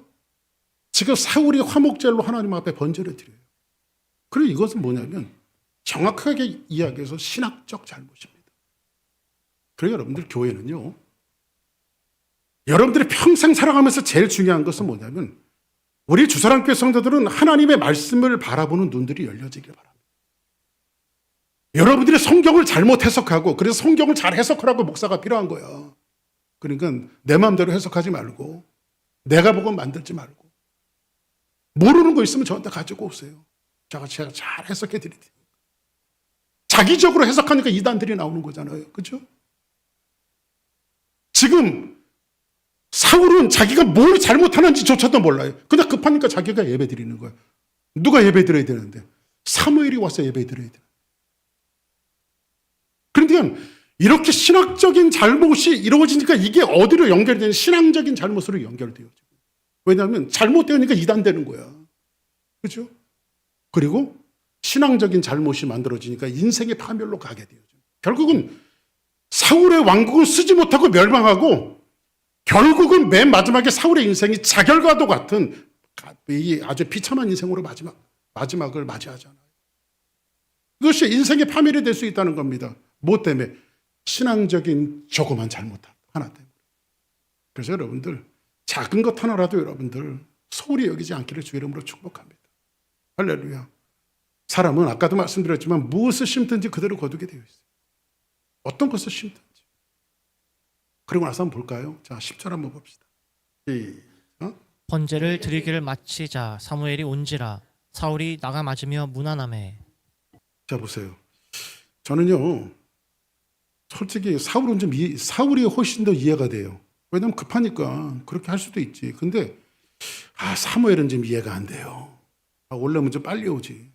지금 사울이 화목제로 하나님 앞에 번제를 드려요. 그리고 이것은 뭐냐면 정확하게 이야기해서 신학적 잘못입니다. 그래서 여러분들 교회는요. 여러분들이 평생 살아가면서 제일 중요한 것은 뭐냐면 우리 주사랑교회 성도들은 하나님의 말씀을 바라보는 눈들이 열려지길 바랍니다. 여러분들이 성경을 잘못 해석하고 그래서 성경을 잘 해석하라고 목사가 필요한 거야. 그러니까 내 마음대로 해석하지 말고 내가 보고 만들지 말고 모르는 거 있으면 저한테 가지고 오세요. 제가 잘 해석해 드릴 테니까. 자기적으로 해석하니까 이단들이 나오는 거잖아요. 그렇죠? 지금 사울은 자기가 뭘 잘못하는지조차도 몰라요. 그냥 급하니까 자기가 예배 드리는 거예요. 누가 예배 드려야 되는데? 사무엘이 와서 예배 드려야 돼요. 그러니까 이렇게 신학적인 잘못이 이루어지니까 이게 어디로 연결되는 신앙적인 잘못으로 연결돼요. 왜냐하면 잘못되니까 이단되는 거야. 그렇죠? 그리고 신앙적인 잘못이 만들어지니까 인생의 파멸로 가게 돼요. 결국은 사울의 왕국은 쓰지 못하고 멸망하고 결국은 맨 마지막에 사울의 인생이 자결과도 같은 아주 비참한 인생으로 마지막을 맞이하잖아요. 그것이 인생의 파멸이 될 수 있다는 겁니다. 뭐 때문에? 신앙적인 조그만 잘못 하나 때문에. 그래서 여러분들 작은 것 하나라도 여러분들 소홀히 여기지 않기를 주의 이름으로 축복합니다. 할렐루야. 사람은 아까도 말씀드렸지만 무엇을 심든지 그대로 거두게 되어 있어요. 어떤 것을 심든지. 그리고 나서 한번 볼까요? 자, 10절 한번 봅시다. 번제를 드리기를 마치자 사무엘이 온지라 사울이 나가 맞으며 무난하매. 자, 보세요. 저는요, 솔직히 사울이 훨씬 더 이해가 돼요. 왜냐면 급하니까 그렇게 할 수도 있지. 근데 사무엘은 좀 이해가 안 돼요. 원래는 좀 빨리 오지.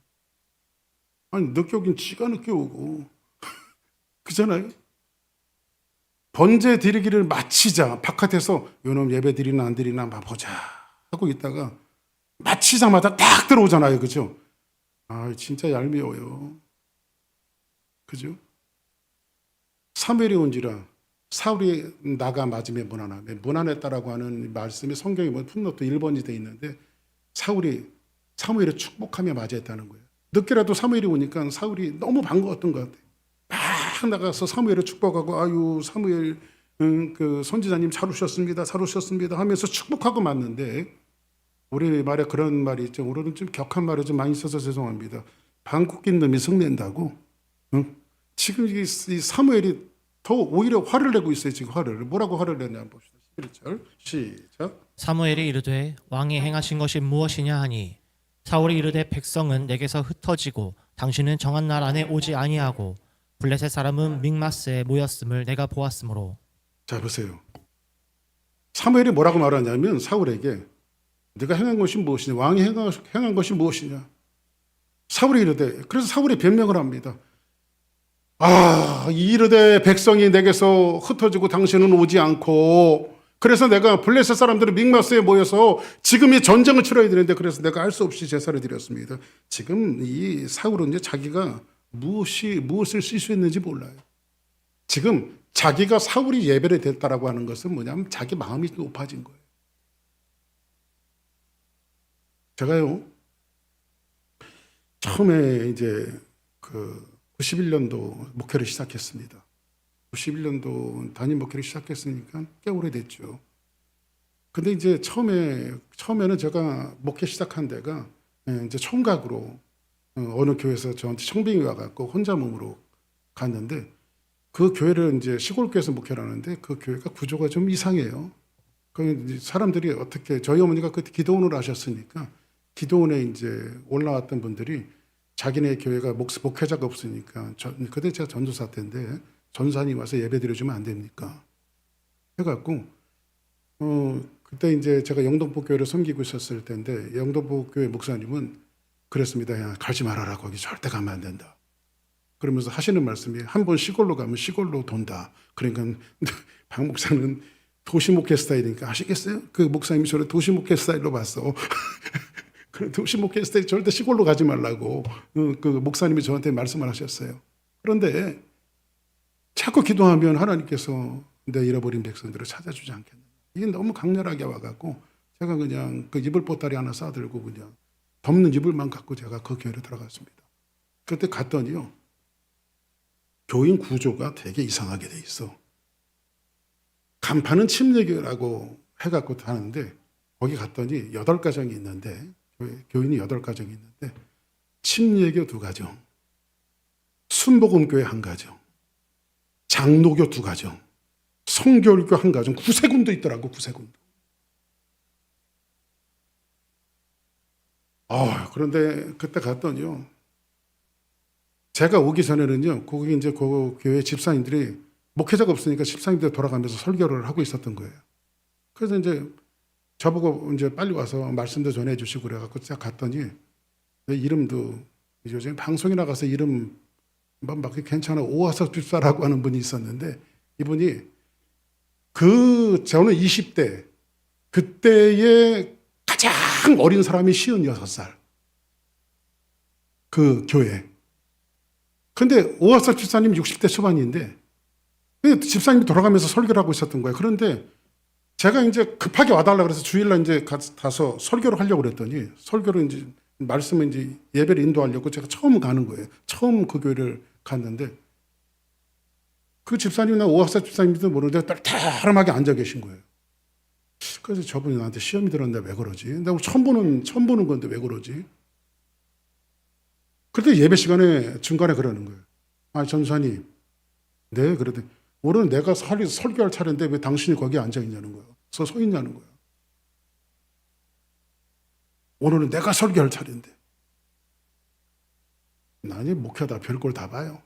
아니 늦게 오긴 지가 늦게 오고 그잖아요. 번제 드리기를 마치자 바깥에서 요놈 예배 드리나 안 드리나 한번 보자 하고 있다가 마치자마자 딱 들어오잖아요. 그죠? 진짜 얄미워요. 그죠? 사무엘이 온지라 사울이 나가 맞으며 무난하며 무난했다라고 하는 말씀이 성경에 보면 풋노트 1번이 돼 있는데 사무엘을 축복하며 맞이했다는 거예요. 늦게라도 사무엘이 오니까 사울이 너무 반가웠던 것 같아요. 막 나가서 사무엘을 축복하고 아유 사무엘 그 선지자님 잘 오셨습니다. 잘 오셨습니다 하면서 축복하고 맞는데 우리 말에 그런 말이 있죠. 우리는 좀 격한 말을 좀 많이 써서 죄송합니다. 방귀 낀 놈이 성낸다고. 지금 이 사무엘이 더 오히려 화를 내고 있어요. 지금 뭐라고 화를 내냐 한번 봅시다. 11절 시작. 사무엘이 이르되 왕이 행하신 것이 무엇이냐 하니 사울이 이르되 백성은 내게서 흩어지고 당신은 정한 날 안에 오지 아니하고 블레셋 사람은 믹마스에 모였음을 내가 보았으므로. 자 보세요. 사무엘이 뭐라고 말하냐면 사울에게 네가 행한 것이 무엇이냐, 왕이 행한 것이 무엇이냐. 사울이 이르되, 그래서 사울이 변명을 합니다. 이르되 백성이 내게서 흩어지고 당신은 오지 않고, 그래서 내가 블레셋 사람들이 믹마스에 모여서 지금 이 전쟁을 치러야 되는데 그래서 내가 할 수 없이 제사를 드렸습니다. 지금 이 사울은 이제 자기가 무엇을 쓸 수 있는지 몰라요. 지금 자기가 사울이 예배를 됐다라고 하는 것은 뭐냐면 자기 마음이 높아진 거예요. 제가요, 처음에 이제 91년도 목회를 시작했습니다. 91년도 담임 목회를 시작했으니까 꽤 오래됐죠. 근데 이제 처음에는 제가 목회 시작한 데가 이제 총각으로 어느 교회에서 저한테 청빙이 와갖고 혼자 몸으로 갔는데, 그 교회를 이제 시골교회에서 목회를 하는데 그 교회가 구조가 좀 이상해요. 그 사람들이 어떻게, 저희 어머니가 그때 기도원을 하셨으니까 기도원에 이제 올라왔던 분들이 자기네 교회가 목회자가 없으니까, 그때 제가 전도사 때인데 전사님 와서 예배 드려주면 안 됩니까? 해갖고 그때 이제 제가 영동포 교회를 섬기고 있었을 때인데 영동포 교회 목사님은 그랬습니다. 야, 가지 말아라. 거기 절대 가면 안 된다. 그러면서 하시는 말씀이, 한 번 시골로 가면 시골로 돈다. 그러니까 박 목사는 도시 목회 스타일이니까 아시겠어요? 그 목사님이 저를 도시 목회 스타일로 봤어. 도시 목회 스타일 절대 시골로 가지 말라고 그 목사님이 저한테 말씀을 하셨어요. 그런데 자꾸 기도하면 하나님께서 내 잃어버린 백성들을 찾아주지 않겠나. 이게 너무 강렬하게 와갖고 제가 그냥 그 이불 보따리 하나 싸들고 그냥 덮는 이불만 갖고 제가 그 교회로 들어갔습니다. 그때 갔더니요, 교인 구조가 되게 이상하게 돼 있어. 간판은 침례교라고 해갖고 하는데 거기 갔더니 8가정이 있는데, 교인이 8가정이 있는데 침례교 2가정, 순복음교회 1가정, 장로교 2가정, 성결교 1가정, 구세군도 있더라고. 구세군도. 그런데 그때 갔더니요, 제가 오기 전에는요, 거기 이제 그 교회 집사님들이 목회자가 없으니까 집사님들 돌아가면서 설교를 하고 있었던 거예요. 그래서 이제 저보고 이제 빨리 와서 말씀도 전해주시고 그래갖고 제가 갔더니, 내 이름도 요즘 방송에 나가서 이름 막 괜찮아, 오화석 집사라고 하는 분이 있었는데, 이분이 저는 20대 그때의 가장 어린 사람이 56살 그 교회. 근데 오화석 집사님 60대 초반인데 집사님이 돌아가면서 설교를 하고 있었던 거예요. 그런데 제가 이제 급하게 와달라 그래서 주일날 이제 가서 설교를 하려고 그랬더니, 설교를 이제 말씀을 이제 예배를 인도하려고 제가 처음 가는 거예요. 처음 그 교회를 갔는데 그 집사님이나 오학사 집사님도 모르는데 딸따름하게 앉아 계신 거예요. 그래서 저분이 나한테 시험이 들었는데 왜 그러지? 내가 처음 보는 건데 왜 그러지? 그때 예배 시간에 중간에 그러는 거예요. 전사님, 네, 그러더니 오늘은 내가 설교할 차례인데 왜 당신이 거기에 앉아 있냐는 거예요. 서 있냐는 거예요. 오늘은 내가 설교할 차례인데. 아니, 목회다 별걸 다 봐요.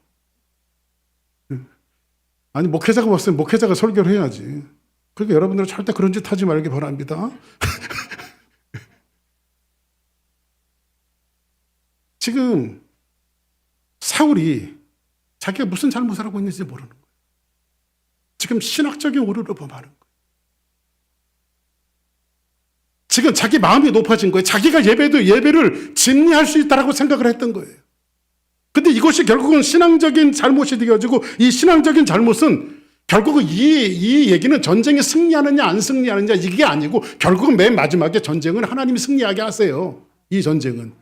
아니, 목회자가 왔으면 목회자가 설교를 해야지. 그러니까 여러분들은 절대 그런 짓 하지 말기 바랍니다. 지금 사울이 자기가 무슨 잘못을 하고 있는지 모르는 거예요. 지금 신학적인 오류를 범하는 거예요. 지금 자기 마음이 높아진 거예요. 자기가 예배를 진리할 수 있다라고 생각을 했던 거예요. 근데 이것이 결국은 신앙적인 잘못이 되어지고, 이 신앙적인 잘못은 결국은 이 얘기는 전쟁에 승리하느냐 안 승리하느냐 이게 아니고, 결국은 맨 마지막에 전쟁은 하나님이 승리하게 하세요. 이 전쟁은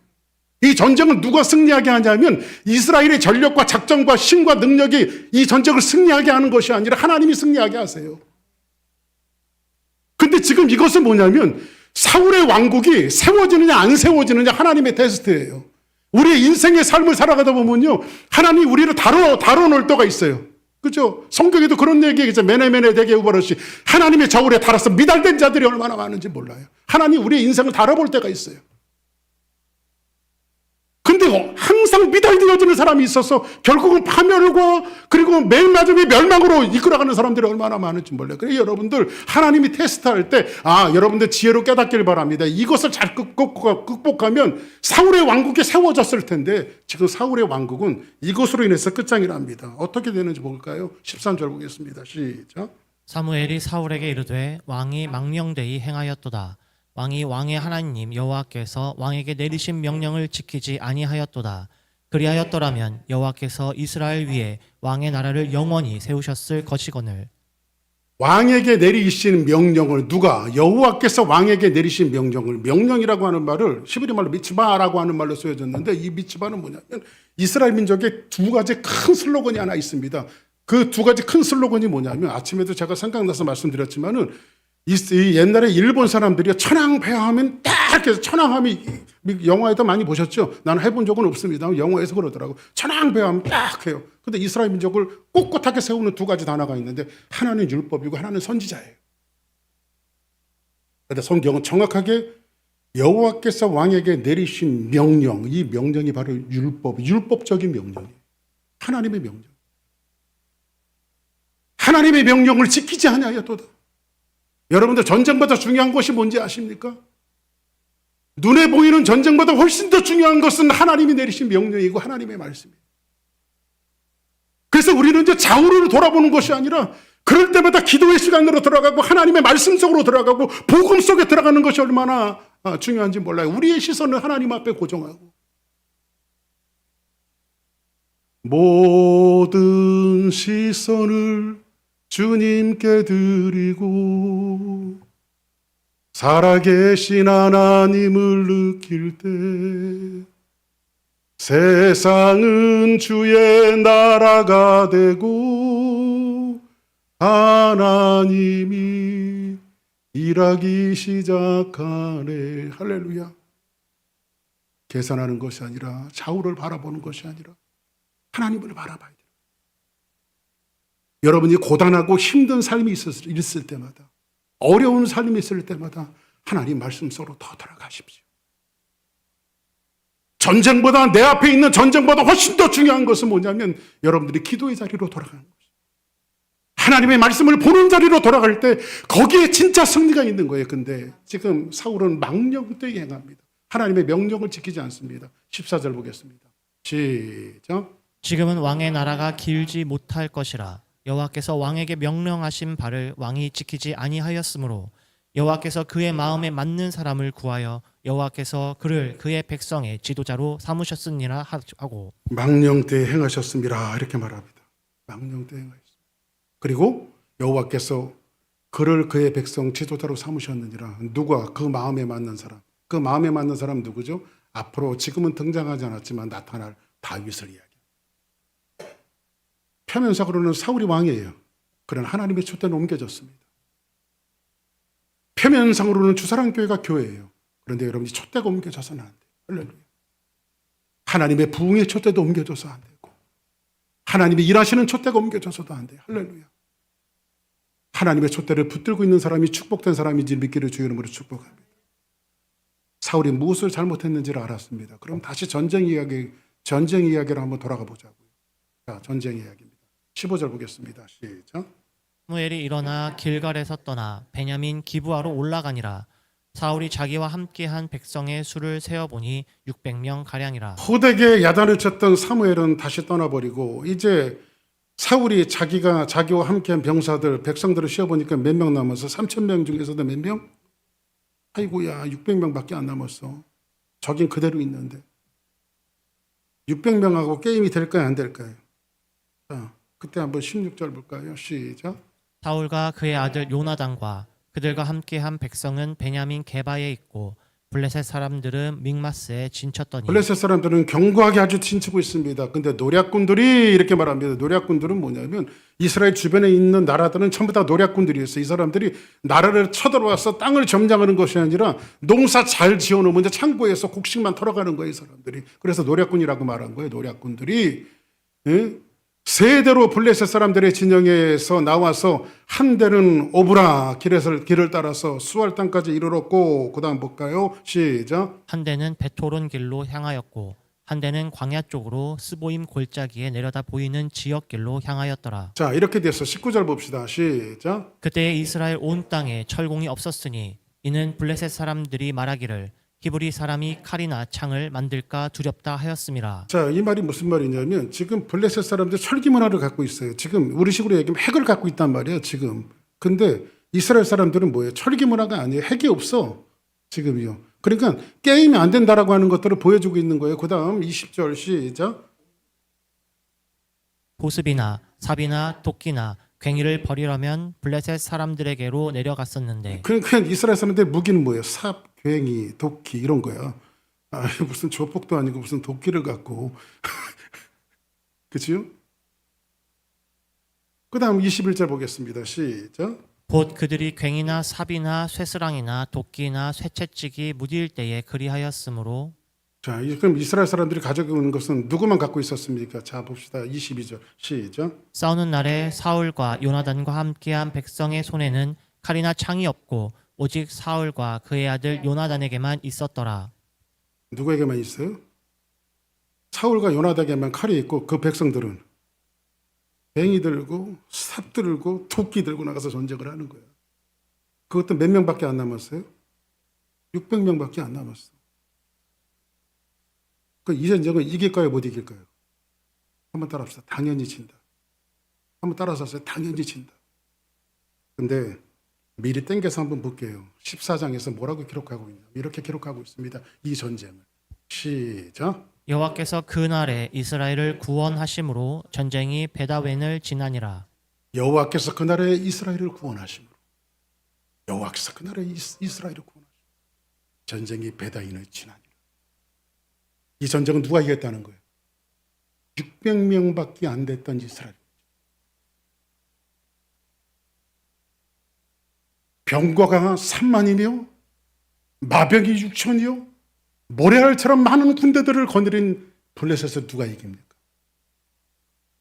누가 승리하게 하냐면 이스라엘의 전력과 작전과 힘과 능력이 이 전쟁을 승리하게 하는 것이 아니라 하나님이 승리하게 하세요. 근데 지금 이것은 뭐냐면 사울의 왕국이 세워지느냐 안 세워지느냐 하나님의 테스트예요. 우리의 인생의 삶을 살아가다 보면요, 하나님이 우리를 다뤄놓을 때가 있어요. 그죠? 성경에도 그런 얘기겠죠. 메네메네 되게 우바르시. 하나님의 저울에 달아서 미달된 자들이 얼마나 많은지 몰라요. 하나님이 우리의 인생을 다뤄볼 때가 있어요. 근데 항상 이상 미달되어지는 사람이 있어서 결국은 파멸과 그리고 맨 마지막에 멸망으로 이끌어가는 사람들이 얼마나 많은지 몰라요. 그래서 여러분들 하나님이 테스트할 때 여러분들 지혜로 깨닫길 바랍니다. 이것을 잘 극복하면 사울의 왕국이 세워졌을 텐데 지금 사울의 왕국은 이것으로 인해서 끝장이랍니다. 어떻게 되는지 볼까요? 13절 보겠습니다. 시작. 사무엘이 사울에게 이르되 왕이 망령되이 행하였도다. 왕이 왕의 하나님 여호와께서 왕에게 내리신 명령을 지키지 아니하였도다. 그리하였더라면 여호와께서 이스라엘 위에 왕의 나라를 영원히 세우셨을 것이거늘. 왕에게 내리신 명령을 누가? 여호와께서 왕에게 내리신 명령이라고 하는 말을 히브리 말로 미츠바라고 하는 말로 쓰여졌는데 이 미츠바는 뭐냐면 이스라엘 민족의 두 가지 큰 슬로건이 하나 있습니다. 그 두 가지 큰 슬로건이 뭐냐면 아침에도 제가 생각나서 말씀드렸지만은 이 옛날에 일본 사람들이 천황폐하하면 딱 이렇게 천황함이 영화에도 많이 보셨죠? 나는 해본 적은 없습니다. 영화에서 그러더라고. 천황폐하하면 딱 해요. 근데 이스라엘 민족을 꼿꼿하게 세우는 두 가지 단어가 있는데 하나는 율법이고 하나는 선지자예요. 그런데 성경은 정확하게 여호와께서 왕에게 내리신 명령, 이 명령이 바로 율법적인 명령이에요. 하나님의 명령. 하나님의 명령을 지키지 아니하였도다. 여러분들 전쟁보다 중요한 것이 뭔지 아십니까? 눈에 보이는 전쟁보다 훨씬 더 중요한 것은 하나님이 내리신 명령이고 하나님의 말씀이에요. 그래서 우리는 이제 좌우로 돌아보는 것이 아니라 그럴 때마다 기도의 시간으로 들어가고 하나님의 말씀 속으로 들어가고 복음 속에 들어가는 것이 얼마나 중요한지 몰라요. 우리의 시선을 하나님 앞에 고정하고 모든 시선을 주님께 드리고 살아계신 하나님을 느낄 때 세상은 주의 나라가 되고 하나님이 일하기 시작하네. 할렐루야. 계산하는 것이 아니라 좌우를 바라보는 것이 아니라 하나님을 바라봐야 돼요. 여러분이 고단하고 힘든 삶이 있을 때마다 어려운 삶이 있을 때마다 하나님 말씀 속으로 더 들어가십시오. 전쟁보다 내 앞에 있는 전쟁보다 훨씬 더 중요한 것은 뭐냐면 여러분들이 기도의 자리로 돌아가는 것이에요. 하나님의 말씀을 보는 자리로 돌아갈 때 거기에 진짜 승리가 있는 거예요. 근데 지금 사울은 망령되이 행합니다. 하나님의 명령을 지키지 않습니다. 14절 보겠습니다. 시작. 지금은 왕의 나라가 길지 못할 것이라. 여호와께서 왕에게 명령하신 바를 왕이 지키지 아니하였으므로 여호와께서 그의 마음에 맞는 사람을 구하여 여호와께서 그를 그의 백성의 지도자로 삼으셨으니라 하고. 망령되이 행하셨습니다. 이렇게 말합니다. 망령되이 행하셨습니다. 그리고 여호와께서 그를 그의 백성 지도자로 삼으셨느니라. 누가? 그 마음에 맞는 사람. 그 마음에 맞는 사람 누구죠? 앞으로 지금은 등장하지 않았지만 나타날 다윗을 이야기합니다. 표면상으로는 사울이 왕이에요. 그러나 하나님의 촛대는 옮겨졌습니다. 표면상으로는 주사랑교회가 교회예요. 그런데 여러분이 촛대가 옮겨져서는 안 돼요. 할렐루야. 하나님의 부흥의 촛대도 옮겨져서 안 되고 하나님이 일하시는 촛대가 옮겨져서도 안 돼요. 할렐루야. 하나님의 촛대를 붙들고 있는 사람이 축복된 사람인지 믿기를 주의 이름으로 축복합니다. 사울이 무엇을 잘못했는지를 알았습니다. 그럼 다시 전쟁 이야기를 한번 돌아가 보자고요. 자, 전쟁 이야기입니다. 15절 보겠습니다. 시작. 사무엘이 일어나 길갈에서 떠나 베냐민 기브아로 올라가니라. 사울이 자기와 함께한 백성의 수를 세어보니 600명 가량이라. 호되게 야단을 쳤던 사무엘은 다시 떠나버리고 이제 사울이 자기와 함께한 병사들 백성들을 세어보니까 몇 명 남았어? 3,000명 중에서도 몇 명? 아이고야 600명밖에 안 남았어. 저긴 그대로 있는데 600명하고 게임이 될까요 안 될까요? 자, 그때 한번 16절 볼까요? 시작. 사울과 그의 아들 요나단과 그들과 함께한 백성은 베냐민 게바에 있고 블레셋 사람들은 믹마스에 진쳤더니. 블레셋 사람들은 견고하게 아주 진치고 있습니다. 근데 노략군들이 이렇게 말합니다. 노략군들은 뭐냐면 이스라엘 주변에 있는 나라들은 전부 다 노략군들이었어요. 이 사람들이 나라를 쳐들어와서 땅을 점령하는 것이 아니라 농사 잘 지어놓으면 이제 창고에서 곡식만 털어가는 거예요. 이 사람들이. 그래서 노략군이라고 말한 거예요. 노략군들이. 세대로 블레셋 사람들의 진영에서 나와서 한 대는 오브라 길을 따라서 수알 땅까지 이르렀고, 그 다음 볼까요? 시작. 한 대는 베토론 길로 향하였고 한대는 광야 쪽으로 스보임 골짜기에 내려다 보이는 지역길로 향하였더라. 자, 이렇게 돼서 19절 봅시다. 시작. 그때에 이스라엘 온 땅에 철공이 없었으니 이는 블레셋 사람들이 말하기를 히브리 사람이 칼이나 창을 만들까 두렵다 하였음이라. 자, 이 말이 무슨 말이냐면 지금 블레셋 사람들 철기 문화를 갖고 있어요. 지금 우리 식으로 얘기하면 핵을 갖고 있단 말이에요. 지금. 근데 이스라엘 사람들은 뭐예요? 철기 문화가 아니에요. 핵이 없어. 지금이요. 그러니까 게임이 안 된다라고 하는 것들을 보여주고 있는 거예요. 그 다음 20절 시작. 보습이나 삽이나 도끼나 괭이를 버리려면 블레셋 사람들에게로 내려갔었는데 그러니까 이스라엘 사람들 무기는 뭐예요? 삽, 괭이, 도끼 이런 거야. 아, 무슨 조폭도 아니고 무슨 도끼를 갖고. 그치요? 그 다음 21절 보겠습니다. 시작. 곧 그들이 괭이나 삽이나 쇠스랑이나 도끼나 쇠채찍이 무디일 때에 그리하였으므로. 자, 그럼 이스라엘 사람들이 가져오는 것은 누구만 갖고 있었습니까? 자, 봅시다. 22절 시작. 싸우는 날에 사울과 요나단과 함께한 백성의 손에는 칼이나 창이 없고 오직 사울과 그의 아들 요나단에게만 있었더라. 누구에게만 있어요? 사울과 요나단에게만 칼이 있고 그 백성들은 괭이 들고 삽 들고 도끼 들고 나가서 전쟁을 하는 거예요. 그것도 몇 명밖에 안 남았어요? 600명밖에 안 남았어. 이 전쟁은 이길까요? 못 이길까요? 한번 따라합시다. 당연히 진다. 한번 따라서 하세요. 당연히 진다. 근데 미리 땡겨서 한번 볼게요. 14장에서 뭐라고 기록하고 있냐. 이렇게 기록하고 있습니다. 이 전쟁을. 시작. 여호와께서 그날에 이스라엘을 구원하심으로 전쟁이 베다웬을 지나니라. 여호와께서 그날에 이스라엘을 구원하심으로. 여호와께서 그날에 이스라엘을 구원하심으로. 전쟁이 베다인을 지나니라. 이 전쟁은 누가 이겼다는 거예요? 600명밖에 안 됐던 이스라엘. 병거가 3만이며 마병이 6천이요 모래알처럼 많은 군대들을 거느린 블레셋을 누가 이깁니까?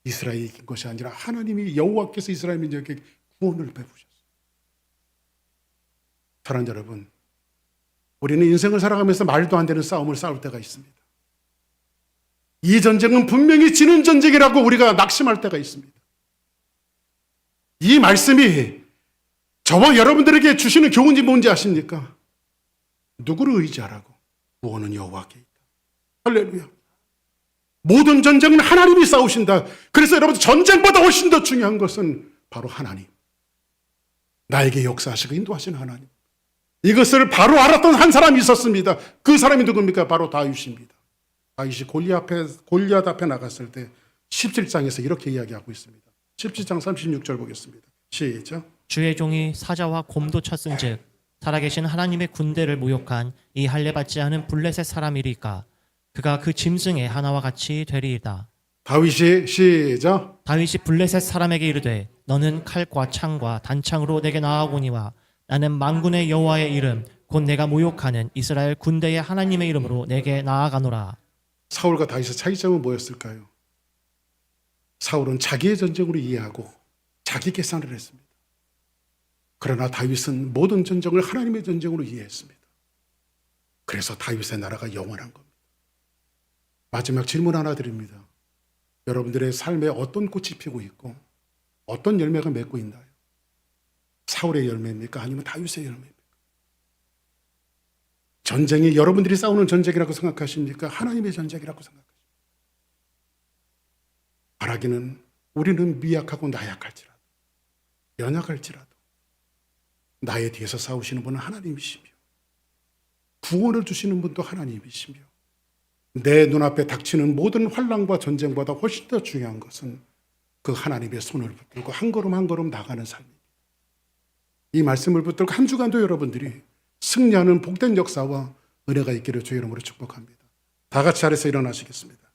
이스라엘이 이긴 것이 아니라 하나님이 여호와께서 이스라엘 민족에게 구원을 베푸셨어요. 사랑하는 여러분, 우리는 인생을 살아가면서 말도 안 되는 싸움을 싸울 때가 있습니다. 이 전쟁은 분명히 지는 전쟁이라고 우리가 낙심할 때가 있습니다. 이 말씀이 저와 여러분들에게 주시는 교훈이 뭔지 아십니까? 누구를 의지하라고? 구원은 여호와께 있다. 할렐루야. 모든 전쟁은 하나님이 싸우신다. 그래서 여러분 전쟁보다 훨씬 더 중요한 것은 바로 하나님. 나에게 역사하시고 인도하시는 하나님. 이것을 바로 알았던 한 사람이 있었습니다. 그 사람이 누굽니까? 바로 다윗입니다. 다윗이 골리앗 앞에 나갔을 때 17장에서 이렇게 이야기하고 있습니다. 17장 36절 보겠습니다. 시작. 주의 종이 사자와 곰도 쳤은즉 살아계신 하나님의 군대를 모욕한 이 할례 받지 않은 블레셋 사람이리까 그가 그 짐승의 하나와 같이 되리이다. 다윗이 시작. 다윗이 블레셋 사람에게 이르되 너는 칼과 창과 단창으로 내게 나아오니와 나는 만군의 여호와의 이름 곧 내가 모욕하는 이스라엘 군대의 하나님의 이름으로 내게 나아가노라. 사울과 다윗의 차이점은 뭐였을까요? 사울은 자기의 전쟁으로 이해하고 자기 계산을 했습니다. 그러나 다윗은 모든 전쟁을 하나님의 전쟁으로 이해했습니다. 그래서 다윗의 나라가 영원한 겁니다. 마지막 질문 하나 드립니다. 여러분들의 삶에 어떤 꽃이 피고 있고 어떤 열매가 맺고 있나요? 사울의 열매입니까? 아니면 다윗의 열매입니까? 전쟁이 여러분들이 싸우는 전쟁이라고 생각하십니까? 하나님의 전쟁이라고 생각하십니까? 바라기는 우리는 미약하고 나약할지라도 연약할지라도 나에 뒤에서 싸우시는 분은 하나님이시며 구원을 주시는 분도 하나님이시며 내 눈앞에 닥치는 모든 환난과 전쟁보다 훨씬 더 중요한 것은 그 하나님의 손을 붙들고 한 걸음 한 걸음 나가는 삶입니다. 이 말씀을 붙들고 한 주간도 여러분들이 승리하는 복된 역사와 은혜가 있기를 주의 이름으로 축복합니다. 다 같이 자리에서 일어나시겠습니다.